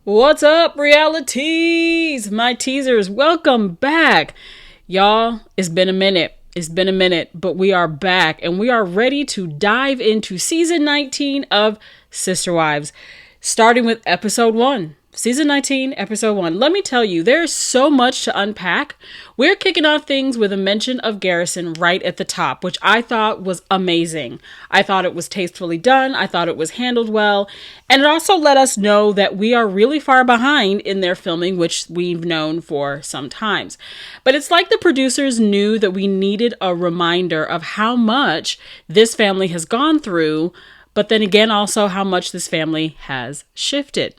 What's up, realities? My teasers, welcome back. Y'all, it's been a minute. But we are back and we are ready to dive into season 19 of Sister Wives, starting with episode 1. Season 19, episode 1. Let me tell you, there's so much to unpack. We're kicking off things with a mention of Garrison right at the top, which I thought was amazing. I thought it was tastefully done. I thought it was handled well. And it also let us know that we are really far behind in their filming, which we've known for some times. But it's like the producers knew that we needed a reminder of how much this family has gone through, but then again, also how much this family has shifted.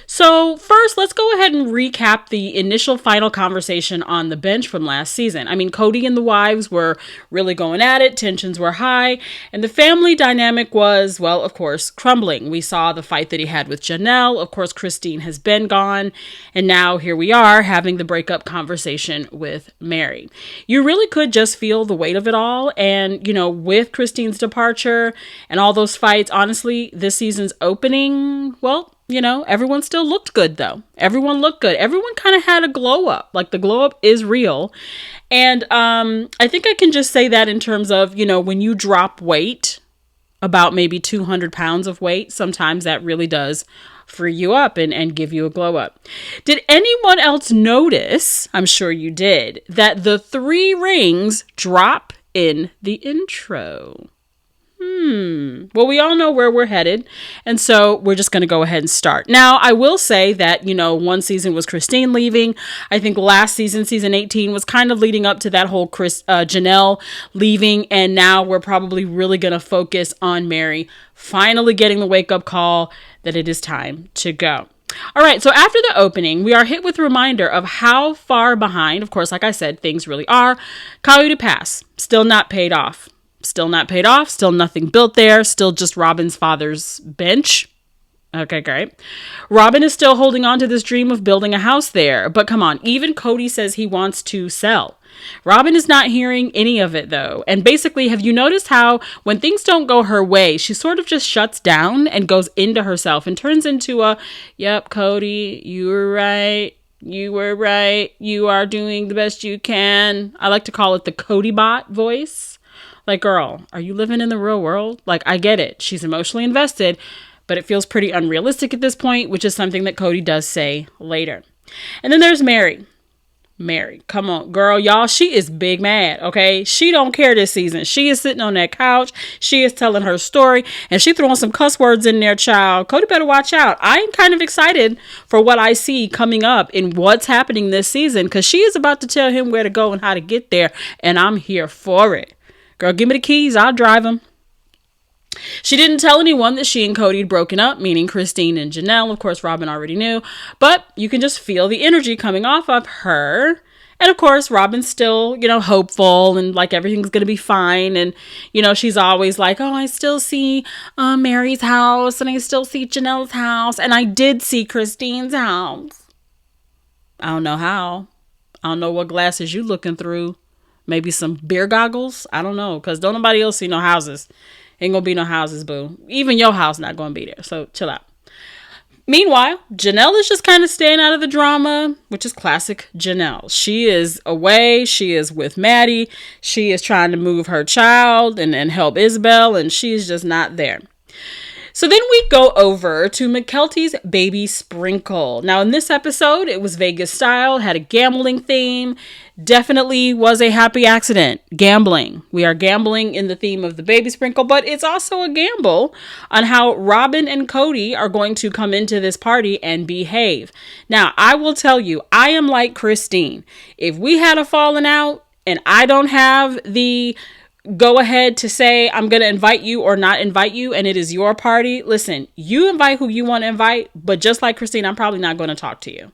So first, let's go ahead and recap the initial final conversation on the bench from last season. I mean, Cody and the wives were really going at it, tensions were high, and the family dynamic was, well, of course, crumbling. We saw the fight that he had with Janelle. Of course, Christine has been gone, and now here we are having the breakup conversation with Mary. You really could just feel the weight of it all, and, with Christine's departure and all those fights, honestly, this season's opening, well, everyone still looked good though. Everyone looked good. Everyone kind of had a glow up. Like the glow up is real. And I think I can just say that in terms of, when you drop weight, about maybe 200 pounds of weight, sometimes that really does free you up and give you a glow up. Did anyone else notice, I'm sure you did, that the 3 rings drop in the intro? Well, we all know where we're headed, and so we're just going to go ahead and start. Now, I will say that, one season was Christine leaving. I think last season, season 18, was kind of leading up to that whole Janelle leaving, and now we're probably really going to focus on Mary finally getting the wake-up call that it is time to go. All right, so after the opening, we are hit with a reminder of how far behind, of course, like I said, things really are. Coyote Pass, still not paid off. Still nothing built there, still just Robin's father's bench. Okay, great. Robin is still holding on to this dream of building a house there, but come on, even Cody says he wants to sell. Robin is not hearing any of it though, and basically, have you noticed how when things don't go her way, she sort of just shuts down and goes into herself and turns into yep, Cody, you were right. You were right. You are doing the best you can. I like to call it the Cody bot voice. Like, girl, are you living in the real world? Like, I get it. She's emotionally invested, but it feels pretty unrealistic at this point, which is something that Cody does say later. And then there's Mary. Mary, come on, girl, y'all, she is big mad, okay? She don't care this season. She is sitting on that couch. She is telling her story, and she throwing some cuss words in there, child. Cody better watch out. I am kind of excited for what I see coming up in what's happening this season, because she is about to tell him where to go and how to get there, and I'm here for it. Girl, give me the keys. I'll drive them. She didn't tell anyone that she and Cody had broken up, meaning Christine and Janelle. Of course, Robin already knew. But you can just feel the energy coming off of her. And of course, Robin's still, hopeful and like everything's going to be fine. And, she's always like, oh, I still see Mary's house and I still see Janelle's house. And I did see Christine's house. I don't know how. I don't know what glasses you looking through. Maybe some beer goggles. I don't know. Because don't nobody else see no houses. Ain't gonna be no houses, boo. Even your house not gonna be there. So chill out. Meanwhile, Janelle is just kind of staying out of the drama, which is classic Janelle. She is away. She is with Maddie. She is trying to move her child and help Isabel. And she's just not there. So then we go over to McKelty's Baby Sprinkle. Now in this episode, it was Vegas style, had a gambling theme, definitely was a happy accident. Gambling. We are gambling in the theme of the Baby Sprinkle, but it's also a gamble on how Robin and Cody are going to come into this party and behave. Now, I will tell you, I am like Christine. If we had a falling out and I don't have the go ahead to say I'm going to invite you or not invite you and it is your party, listen, you invite who you want to invite, but just like Christine, I'm probably not going to talk to you.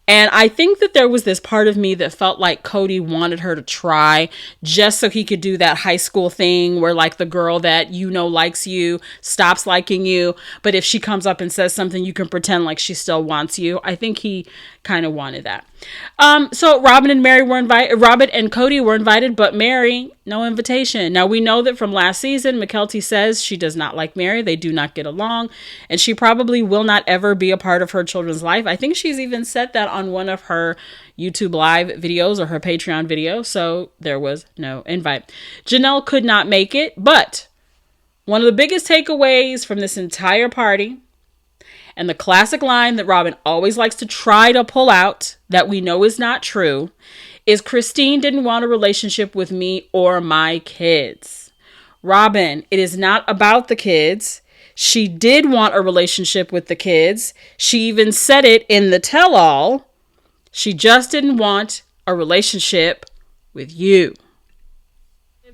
And I think that there was this part of me that felt like Cody wanted her to try just so he could do that high school thing where like the girl that likes you stops liking you. But if she comes up and says something, you can pretend like she still wants you. I think he kind of wanted that. So Robin and Cody were invited, but Mary, no invitation. Now we know that from last season, Mykelti says she does not like Mary. They do not get along, and she probably will not ever be a part of her children's life. I think she's even said that on one of her YouTube live videos or her Patreon video. So there was no invite. Janelle could not make it, but one of the biggest takeaways from this entire party, and the classic line that Robin always likes to try to pull out that we know is not true, is Christine didn't want a relationship with me or my kids. Robin, it is not about the kids. She did want a relationship with the kids. She even said it in the tell-all. She just didn't want a relationship with you.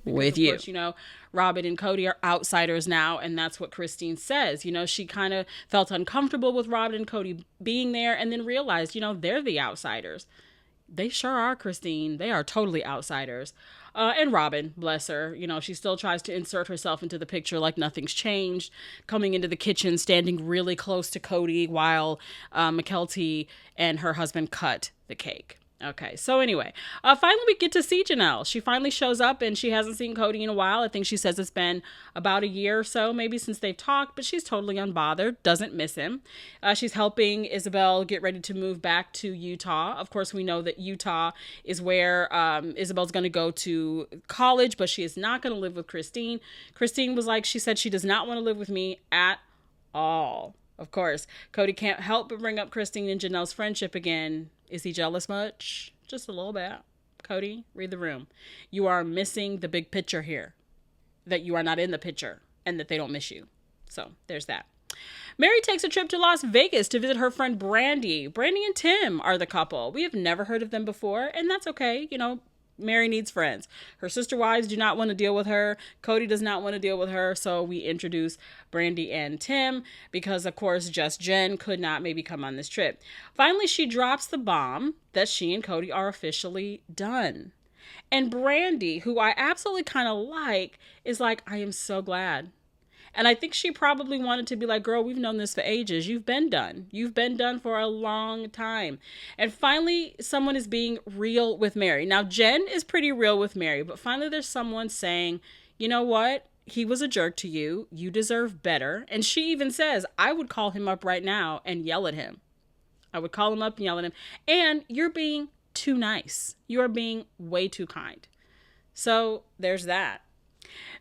With you. Course, Robin and Cody are outsiders now, and that's what Christine says. She kind of felt uncomfortable with Robin and Cody being there, and then realized, they're the outsiders. They sure are, Christine. They are totally outsiders. And Robin, bless her, she still tries to insert herself into the picture like nothing's changed, coming into the kitchen, standing really close to Cody while Mykelti and her husband cut the cake. Okay, so anyway, finally we get to see Janelle. She finally shows up, and she hasn't seen Cody in a while. I think she says it's been about a year or so, maybe, since they've talked, but she's totally unbothered, doesn't miss him. She's helping Isabel get ready to move back to Utah. Of course, we know that Utah is where Isabel's going to go to college, but she is not going to live with Christine. Christine was like, she said she does not want to live with me at all. Of course, Cody can't help but bring up Christine and Janelle's friendship again. Is he jealous much? Just a little bit. Cody, read the room. You are missing the big picture here. That you are not in the picture and that they don't miss you. So there's that. Mary takes a trip to Las Vegas to visit her friend Brandy. Brandy and Tim are the couple. We have never heard of them before, and that's okay. Mary needs friends. Her sister wives do not want to deal with her. Cody does not want to deal with her. So we introduce Brandy and Tim because, of course, just Jen could not maybe come on this trip. Finally, she drops the bomb that she and Cody are officially done. And Brandy, who I absolutely kind of like, is like, I am so glad. And I think she probably wanted to be like, girl, we've known this for ages. You've been done. You've been done for a long time. And finally, someone is being real with Mary. Now, Jen is pretty real with Mary, but finally there's someone saying, you know what? He was a jerk to you. You deserve better. And she even says, I would call him up right now and yell at him. I would call him up and yell at him. And you're being too nice. You are being way too kind. So there's that.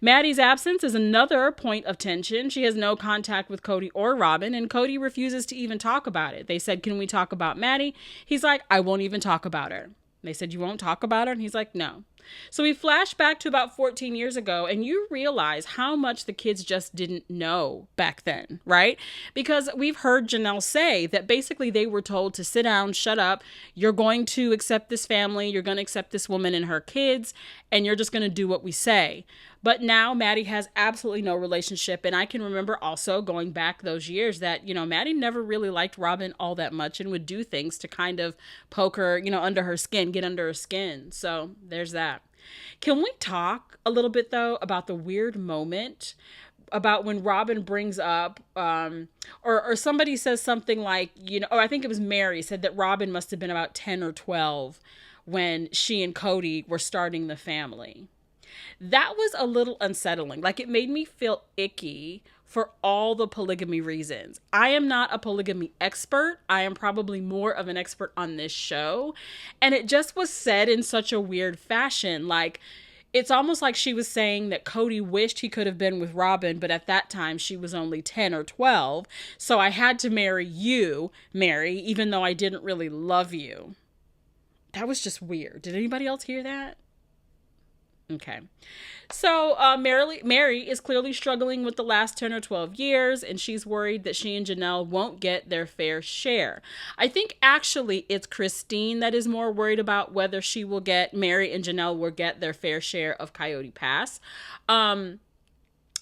Maddie's absence is another point of tension. She has no contact with Cody or Robin, and Cody refuses to even talk about it. They said, can we talk about Maddie? He's like, I won't even talk about her. They said, you won't talk about her? And he's like, no. So we flash back to about 14 years ago, and you realize how much the kids just didn't know back then, right? Because we've heard Janelle say that basically they were told to sit down, shut up. You're going to accept this family. You're going to accept this woman and her kids, and you're just going to do what we say. But now Maddie has absolutely no relationship. And I can remember also going back those years that, Maddie never really liked Robin all that much and would do things to kind of poke her, under her skin, get under her skin. So there's that. Can we talk a little bit, though, about the weird moment about when Robin brings up or somebody says something like, I think it was Mary said that Robin must have been about 10 or 12 when she and Cody were starting the family. That was a little unsettling. Like, it made me feel icky for all the polygamy reasons. I am not a polygamy expert. I am probably more of an expert on this show. And it just was said in such a weird fashion. Like, it's almost like she was saying that Cody wished he could have been with Robin, but at that time she was only 10 or 12. So I had to marry you, Mary, even though I didn't really love you. That was just weird. Did anybody else hear that? Okay. So Mary is clearly struggling with the last 10 or 12 years, and she's worried that she and Janelle won't get their fair share. I think actually it's Christine that is more worried about whether Mary and Janelle will get their fair share of Coyote Pass.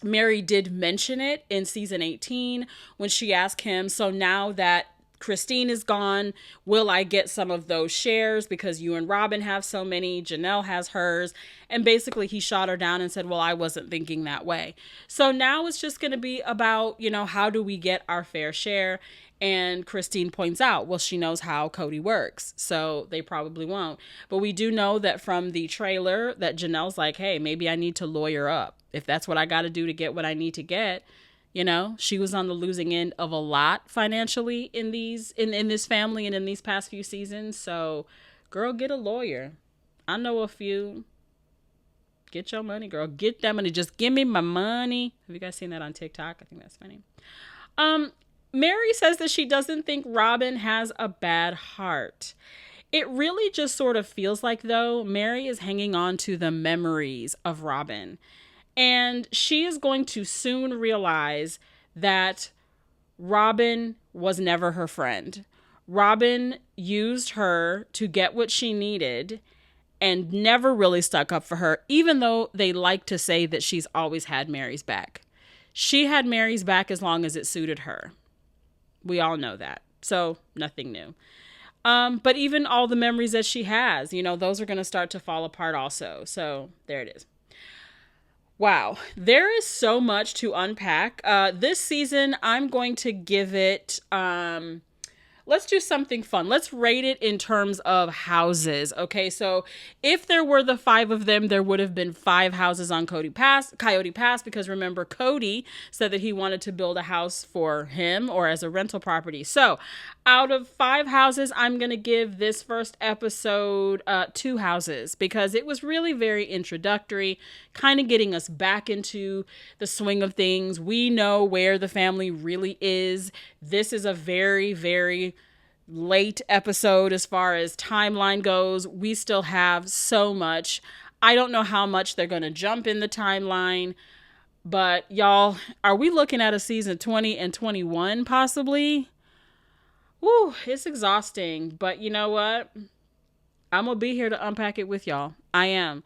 Mary did mention it in season 18 when she asked him, so now that Christine is gone, will I get some of those shares because you and Robin have so many, Janelle has hers, and basically he shot her down and said, well, I wasn't thinking that way. So now it's just going to be about, how do we get our fair share? And Christine points out, well, she knows how Cody works, so they probably won't. But we do know that from the trailer that Janelle's like, hey, maybe I need to lawyer up. If that's what I got to do to get what I need to get. You know, she was on the losing end of a lot financially in this family and in these past few seasons. So, girl, get a lawyer. I know a few. Get your money, girl. Get that money. Just give me my money. Have you guys seen that on TikTok? I think that's funny. Mary says that she doesn't think Robin has a bad heart. It really just sort of feels like, though, Mary is hanging on to the memories of Robin. And she is going to soon realize that Robin was never her friend. Robin used her to get what she needed and never really stuck up for her, even though they like to say that she's always had Mary's back. She had Mary's back as long as it suited her. We all know that. So nothing new. But even all the memories that she has, you know, those are going to start to fall apart also. So there it is. Wow, there is so much to unpack. This season, I'm going to give it, let's do something fun. Let's rate it in terms of houses. Okay, so if there were the 5 of them, there would have been 5 houses on Coyote Pass, because remember, Cody said that he wanted to build a house for him or as a rental property. So out of 5 houses, I'm going to give this first episode 2 houses, because it was really very introductory, kind of getting us back into the swing of things. We know where the family really is. This is a very, very late episode as far as timeline goes. We still have so much. I don't know how much they're going to jump in the timeline, but y'all, are we looking at a season 20 and 21 possibly? Woo, it's exhausting, but you know what? I'm going to be here to unpack it with y'all. I am.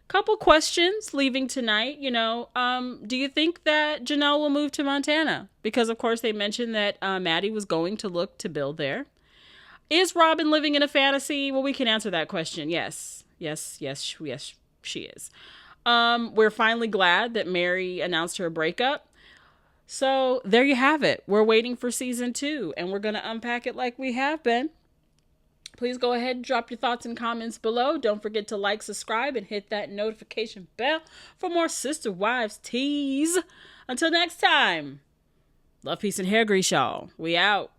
Couple questions leaving tonight. You know, do you think that Janelle will move to Montana? Because, of course, they mentioned that Maddie was going to look to build there. Is Robin living in a fantasy? Well, we can answer that question. Yes, she is. We're finally glad that Mary announced her breakup. So there you have it. We're waiting for season 2, and we're going to unpack it like we have been. Please go ahead and drop your thoughts and comments below. Don't forget to like, subscribe, and hit that notification bell for more Sister Wives teas. Until next time, love, peace, and hair grease, y'all. We out.